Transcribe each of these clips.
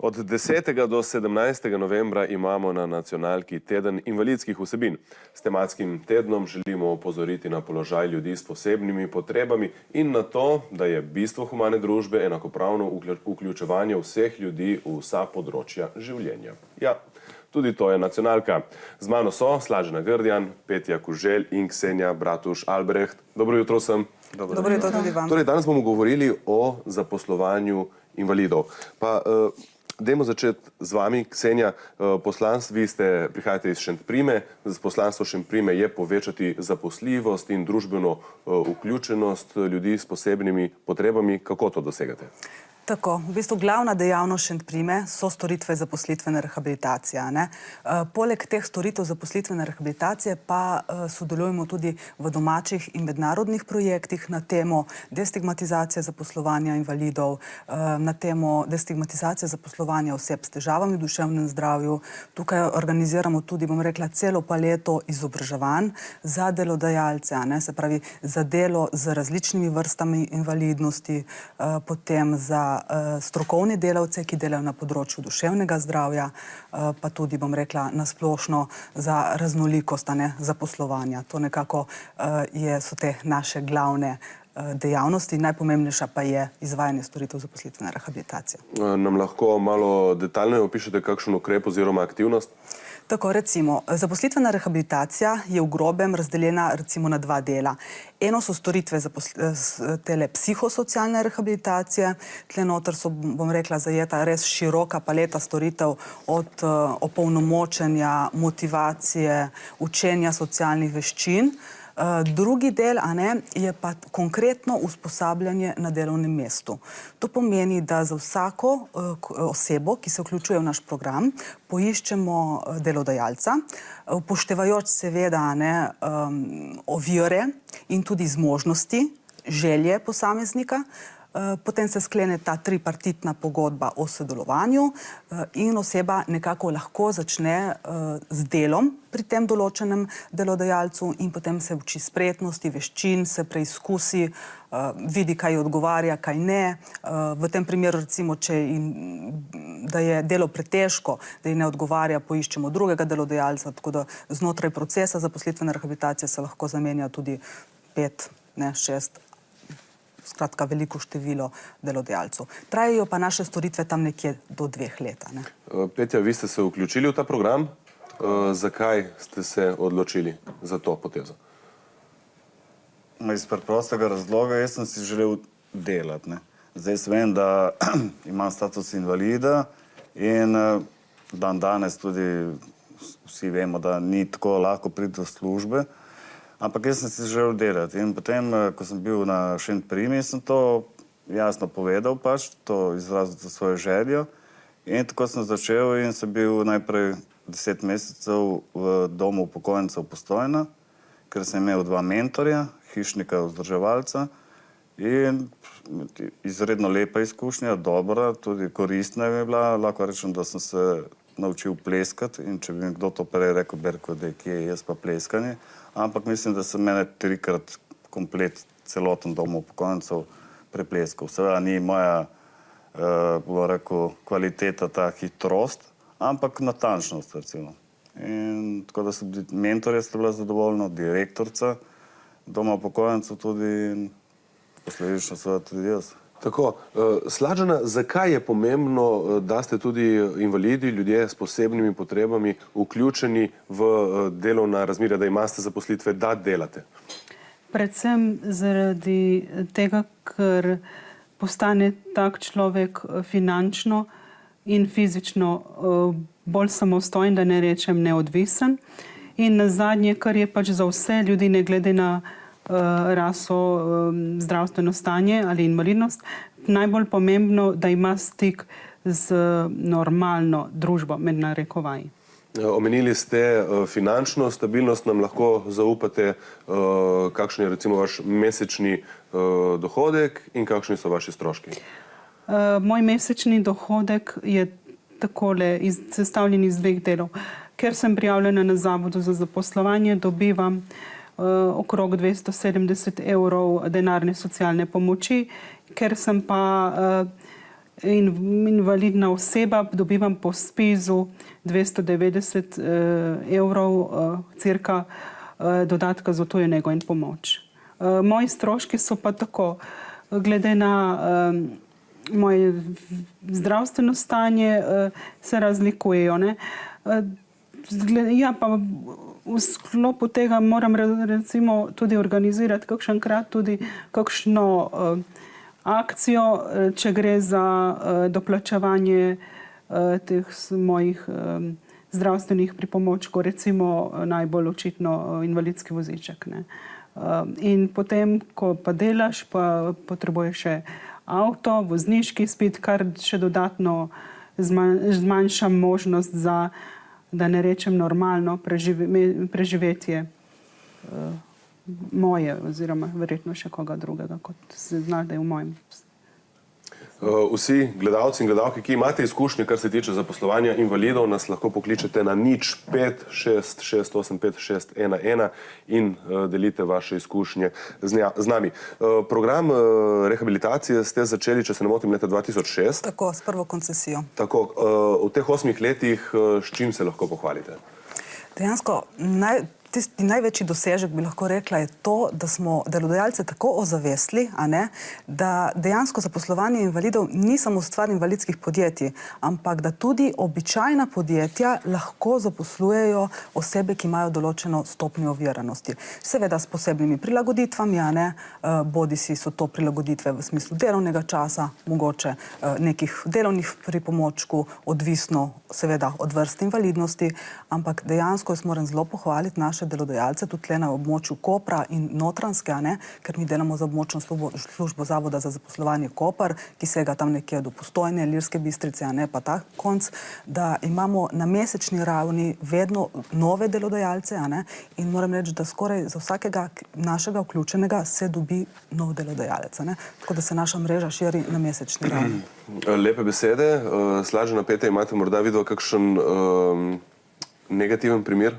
Od 10. do 17. novembra imamo na nacionalki teden invalidskih vsebin. S tematskim tednom želimo opozoriti na položaj ljudi s posebnimi potrebami in na to, da je bistvo humane družbe enakopravno vključevanje vseh ljudi v vsa področja življenja. Ja, tudi to je nacionalka. Z mano so Slažena Grdjan, Petja Kuželj in Ksenja Bratuš Albrecht. Dobro jutro vsem. Dobro jutro tudi vam. Torej, danes bomo govorili o zaposlovanju invalidov. Pa dajmo začeti z vami, Ksenja. Vi prihajate iz Šentprime. Poslanstvo Šentprime je povečati zaposljivost in družbeno vključenost ljudi s posebnimi potrebami. Kako to dosegate? Tako, v bistvu glavna dejavnost Šentprime so storitve zaposlitvene rehabilitacije. Poleg teh storitev zaposlitvene rehabilitacije pa sodelujemo tudi v domačih in mednarodnih projektih na temo destigmatizacije zaposlovanja invalidov, na temo destigmatizacije zaposlovanja oseb s težavami v duševnem zdravju. Tukaj organiziramo tudi, bom rekla, celo paleto izobraževanj za delodajalce, se pravi za delo z različnimi vrstami invalidnosti, potem za strokovne delavce, ki delajo na področju duševnega zdravja, pa tudi, bom rekla, nasplošno za raznolikost zaposlovanja. To nekako so te naše glavne dejavnosti. Najpomembnejša pa je izvajanje storitev zaposlitvene rehabilitacije. Nam lahko malo detaljno opišete kakšen ukrep oziroma aktivnost? Tako, recimo, zaposlitvena rehabilitacija je v grobem razdeljena recimo na dva dela. Eno so storitve psihosocialne rehabilitacije. Tle noter so, bom rekla, zajeta res široka paleta storitev od opolnomočenja, motivacije, učenja socialnih veščin. Drugi del je pa konkretno usposabljanje na delovnem mestu. To pomeni, da za vsako osebo, ki se vključuje v naš program, poiščemo delodajalca, upoštevajoč seveda ovire in tudi zmožnosti, želje posameznika. Potem se sklene ta tripartitna pogodba o sodelovanju in oseba nekako lahko začne z delom pri tem določenem delodajalcu in potem se uči spretnosti, veščin, se preizkusi, vidi, kaj odgovarja, kaj ne. V tem primeru, recimo, da je delo pretežko, da ji ne odgovarja, poiščemo drugega delodajalca, tako da znotraj procesa zaposlitvene rehabilitacije se lahko zamenja tudi 5, 6, skratka veliko število delodajalcev. Trajajo pa naše storitve tam nekje do 2 let. Petja, vi ste se vključili v ta program. Zakaj ste se odločili za to potezo? Iz preprostega razloga, jaz sem si želel delati. Zdaj vem, da imam status invalida in danes tudi vsi vemo, da ni tako lahko priti do službe. Ampak jaz sem si želel delati in potem, ko sem bil na Šentprimi, sem to jasno povedal, to izrazil za svojo željo. In tako sem začel in sem bil najprej 10 mesecev v domu upokojencev Postojna, ker sem imel 2 mentorja, hišnika, vzdrževalca. In izredno lepa izkušnja, dobra, tudi koristna je bila. Lahko rečem, da sem se naučil pleskati in če bi mi kdo to prej rekel, Berko, da je kje, jaz pa pleskanje. Ampak mislim, da se mene 3-krat komplet celoten dom upokojencev prepleskal. Seveda ni moja, bo rekel, kvaliteta ta hitrost, ampak natančnost, recimo. In tako da so bili mentorje, sta bila zadovoljna, direktorca doma upokojencev tudi in posledično seveda tudi jaz. Tako, Slažena, zakaj je pomembno, da ste tudi invalidi, ljudje s posebnimi potrebami, vključeni v delovna razmerja, da imate zaposlitve, da delate? Predvsem zaradi tega, ker postane tak človek finančno in fizično bolj samostojen, da ne rečem neodvisen. In nazadnje, kar je za vse ljudi, ne glede na raso, zdravstveno stanje ali invalidnost, najbolj pomembno, da ima stik z normalno družbo, med narekovaji. Omenili ste finančno stabilnost, nam lahko zaupate, kakšen je recimo vaš mesečni dohodek in kakšni so vaši stroški? Moj mesečni dohodek je takole sestavljen iz 2 delov. Ker sem prijavljena na Zavodu za zaposlovanje, dobivam okrog 270 € denarne socialne pomoči, ker sem pa invalidna oseba, dobivam po SPIZ-u 290 evrov cirka dodatka za tujo nego in pomoč. Moji stroški so pa tako, glede na moje zdravstveno stanje se razlikujejo. Ne? Ja, pa v sklopu tega moram recimo tudi organizirati kakšenkrat tudi kakšno akcijo, če gre za doplačevanje teh mojih zdravstvenih pripomočkov, recimo najbolj očitno invalidski voziček. Ne? In potem, ko pa delaš, pa potrebuješ še avto, vozniški izpit, kar še dodatno zmanjša možnost za, da ne rečem normalno, preživetje moje oziroma verjetno še koga drugega, kot se zna, da je v mojem. Vsi gledalci in gledalke, ki imate izkušnje, kar se tiče zaposlovanja invalidov, nas lahko pokličete na 0566855611 in delite vaše izkušnje z nami. Program rehabilitacije ste začeli, če se ne motim, leta 2006. Tako, s prvo koncesijo. Tako, v teh 8 letih s čim se lahko pohvalite? Dejansko tisti največji dosežek, bi lahko rekla, je to, da smo delodajalce tako ozavestili, da dejansko zaposlovanje invalidov ni samo stvar invalidskih podjetij, ampak da tudi običajna podjetja lahko zaposlujejo osebe, ki imajo določeno stopnjo oviranosti. Seveda s posebnimi prilagoditvami, bodisi so to prilagoditve v smislu delovnega časa, mogoče nekih delovnih pripomočkov, odvisno seveda od vrste invalidnosti, ampak dejansko jaz moram zelo pohvaliti naše delodajalce, tudi tle na območju Kopra in Notranjske, ker mi delamo za območno službo Zavoda za zaposlovanje Koper, ki sega tam nekje do Postojne, Ilirske Bistrice, pa ta konc, da imamo na mesečni ravni vedno nove delodajalce, in moram reči, da skoraj za vsakega našega vključenega se dobi nov delodajalec, tako da se naša mreža širi na mesečni ravni. Lepe besede. Slađena Peta, imate morda videl kakšen negativen primer?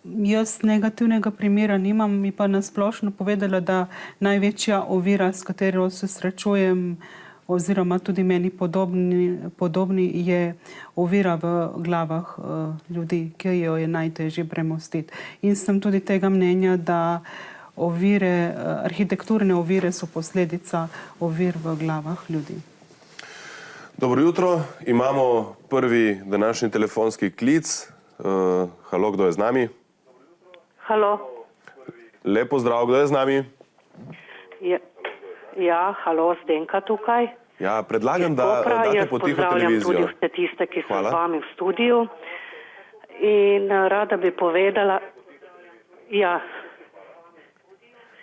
Jaz negativnega primera nimam, mi pa nasplošno povedala, da največja ovira, s katero se srečujem, oziroma tudi meni podobni, je ovira v glavah ljudi, ki jo je najtežje premostiti. In sem tudi tega mnenja, da arhitekturne ovire so posledica ovir v glavah ljudi. Dobro jutro, imamo prvi današnji telefonski klic. Halo, kdo je z nami? Halo. Lep pozdrav, kdo je z nami? Ja, halo, Zdenka tukaj. Ja, predlagam, da date potiho televizijo. Jaz pozdravljam tudi vse tiste, ki so z vami v studiu. In rada bi povedala... Ja.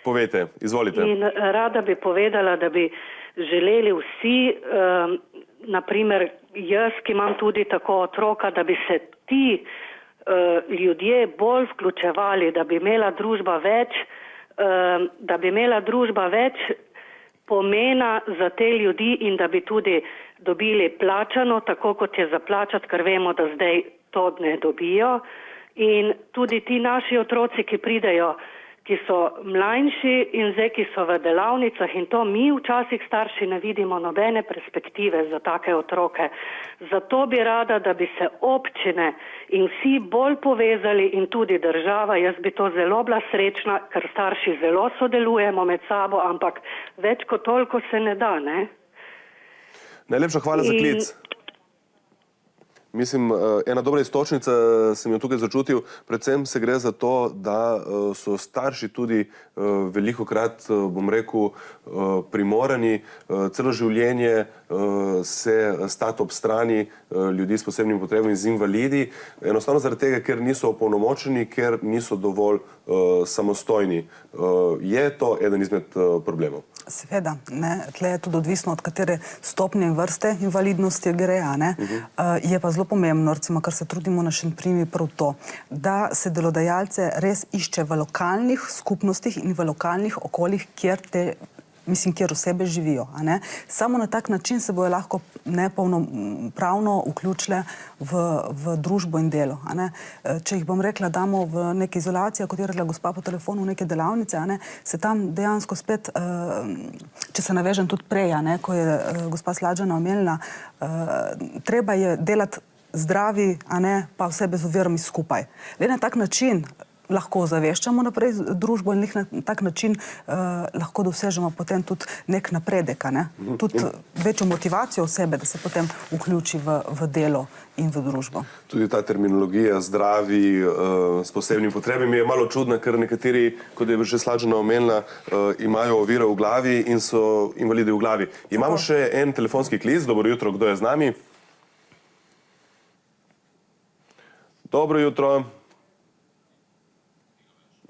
Povejte, izvolite. In rada bi povedala, da bi želeli vsi, naprimer jaz, ki imam tudi tako otroka, da bi se ti ljudje bolj vključevali, da bi imela družba več pomena za te ljudi in da bi tudi dobili plačano, tako kot je zaplačati, ker vemo, da zdaj to ne dobijo. In tudi ti naši otroci, ki pridejo, ki so mlajši in zdaj, ki so v delavnicah in to mi včasih starši ne vidimo nobene perspektive za take otroke. Zato bi rada, da bi se občine in vsi bolj povezali in tudi država. Jaz bi to zelo bila srečna, ker starši zelo sodelujemo med sabo, ampak več kot toliko se ne da, ne? Najlepša hvala za klic. Mislim, ena dobra istočnica sem jo tukaj začutil, predvsem se gre za to, da so starši tudi velikokrat, bom rekel, primorani celo življenje se stati ob strani ljudi s posebnimi potrebami, z invalidi, enostavno zaradi tega, ker niso opolnomočeni, ker niso dovolj samostojni. Je to eden izmed problemov? Seveda, tle je tudi odvisno, od katere stopnje in vrste invalidnosti gre, je pa zelo pomembno, recimo, kar se trudimo na Šentprimi, prav to, da se delodajalce res išče v lokalnih skupnostih in v lokalnih okoljih, kjer te mislim, kjer osebe živijo. A ne? Samo na tak način se bojo lahko nepolnopravno vključile v družbo in delo. A ne? Če jih bom rekla, damo v neke izolacije, kot je rekla gospa po telefonu, v neke delavnice, a ne? Se tam dejansko spet, če se navežem tudi prej, a ne? Ko je gospa Slađana omenila, treba je delati zdravi, a ne pa vse bez ovirami skupaj. Le na tak način lahko zaveščamo naprej družbo in na tak način lahko dosežemo potem tudi nek napredek, a ne? Tudi večjo motivacijo osebe, da se potem vključi v delo in v družbo. Tudi ta terminologija zdravi s posebnimi potrebami je malo čudna, ker nekateri, kot je že Slađana omenila, imajo ovire v glavi in so invalidi v glavi. Imamo še en telefonski klic. Dobro jutro, kdo je z nami? Dobro jutro.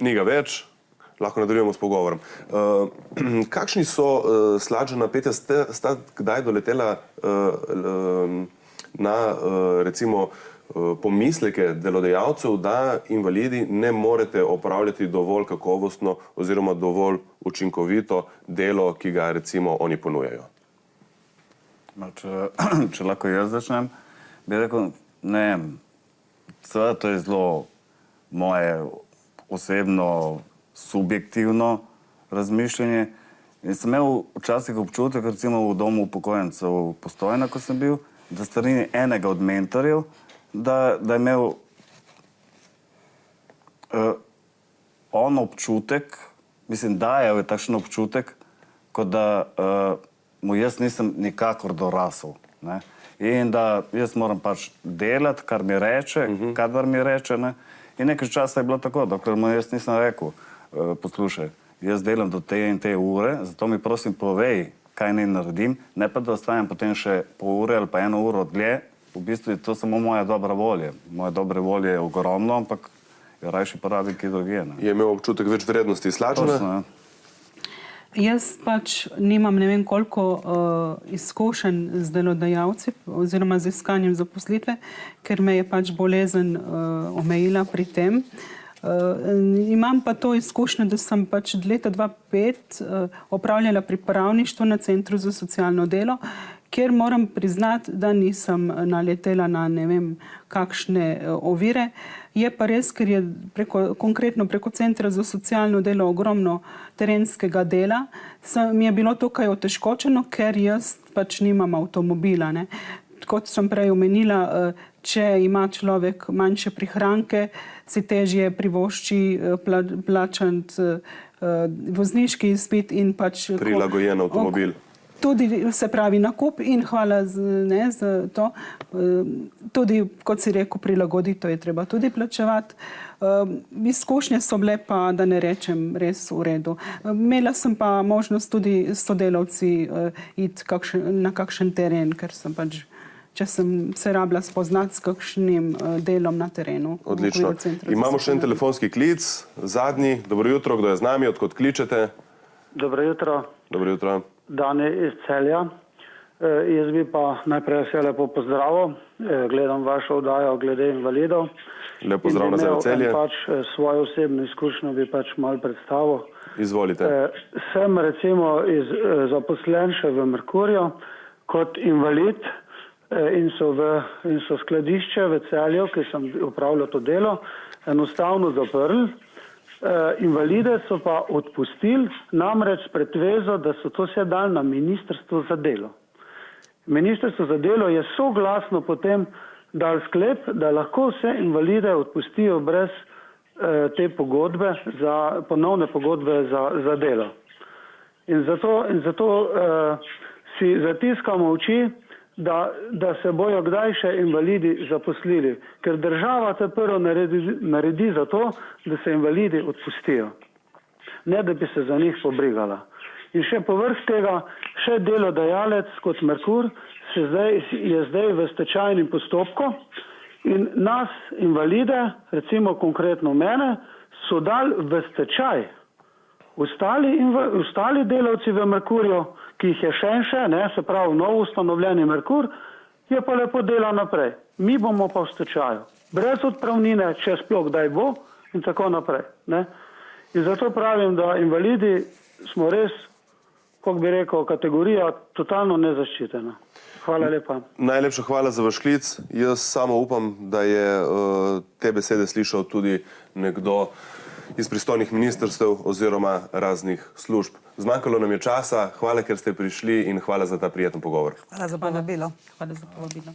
Ni ga več. Lahko nadaljujemo s pogovorom. Kakšni so, Slađana, Petja, sta kdaj doletela na, recimo, pomisleke delodajalcev, da invalidi ne morete opravljati dovolj kakovostno oziroma dovolj učinkovito delo, ki ga, recimo, oni ponujajo? Če lahko jaz začnem, bi rekel, ne, seveda to je zelo moje osebno, subjektivno razmišljanje. In sem imel včasih občutek, recimo v domu upokojencev Postojna, ko sem bil, da strani enega od mentorjev, da je imel on občutek, mislim, dajal je takšen občutek, kot da mu jaz nisem nikakor dorasel. Ne? In da jaz moram pač delati, kar mi reče, kadar mi reče. Ne? In nekaj časa je bilo tako, dokler mu jaz nisem rekel, poslušaj, jaz delam do te in te ure, zato mi prosim povej, kaj naj naredim, ne pa da ostanem potem še pol ure ali pa 1 uro dlje. V bistvu je to samo moja dobra volja. Moje dobre volje je ogromno, ampak je rajši porabiti kaj drugje. Je imel občutek več vrednosti Slađana? Točno, Jaz pač nimam ne vem koliko izkušenj z delodajalci oziroma z iskanjem zaposlitve, ker me je pač bolezen omejila pri tem. Imam pa to izkušnjo, da sem pač od leta 2005 opravljala pripravništvo na Centru za socialno delo, kjer moram priznati, da nisem naletela na ne vem kakšne ovire. Je pa res, ker je konkretno preko Centra za socialno delo ogromno terenskega dela, mi je bilo tukaj otežkočeno, ker jaz pač nimam avtomobila. Ne. Kot sem prej omenila, če ima človek manjše prihranke, si težje privošči plačati vozniški izpit in pač prilagojen avtomobil. Tudi se pravi nakup in hvala za to. Tudi, kot si rekel, prilagoditev je treba tudi plačevati. Izkušnje so bile pa, da ne rečem, res v redu. Imela sem pa možnost tudi s sodelavci iti na kakšen teren, ker sem pač, če sem se rabila spoznati s kakšnim delom na terenu. Odlično. Imamo še en telefonski klic, zadnji. Dobro jutro, kdo je z nami, odkot kličete? Dobro jutro. Dobro jutro. Dani iz Celja. Jaz bi pa najprej vse lepo pozdravil. Gledam vašo oddajo glede invalidov. Lep pozdrav nazaj v Celje. Pač svojo osebno izkušnjo bi pač malo predstavil. Izvolite. Sem recimo zaposlen še v Merkurju kot invalid in so skladišče v Celju, ki sem upravljal to delo, enostavno zaprli. Invalide so pa odpustili, namreč pretvezo, da so to vse dali na Ministrstvo za delo. Ministrstvo za delo je soglasno potem dal sklep, da lahko vse invalide odpustijo brez te pogodbe, ponovne pogodbe za delo. In zato si zatiskamo oči, da se bojo kdaj še invalidi zaposlili, ker država te prvo naredi za to, da se invalidi odpustijo, ne da bi se za njih pobrigala. In še povrh tega, še delodajalec kot Merkur je zdaj v stečajnem postopku in nas, invalide, recimo konkretno mene, so dali v stečaj. Ostali delavci v Merkurju, ki jih je še, se pravi novo ustanovljeni Merkur, je pa lepo dela naprej. Mi bomo pa v stečaju. Brez odpravnine, če sploh kdaj bo in tako naprej. Ne? In zato pravim, da invalidi smo res kako bi rekel, kategorija totalno nezaščitena. Hvala lepa. Najlepša hvala za vaš klic. Jaz samo upam, da je te besede slišal tudi nekdo iz pristojnih ministrstev oziroma raznih služb. Zmanjkalo nam je časa. Hvala, ker ste prišli in hvala za ta prijeten pogovor. Hvala za povabilo. Hvala za povabilo.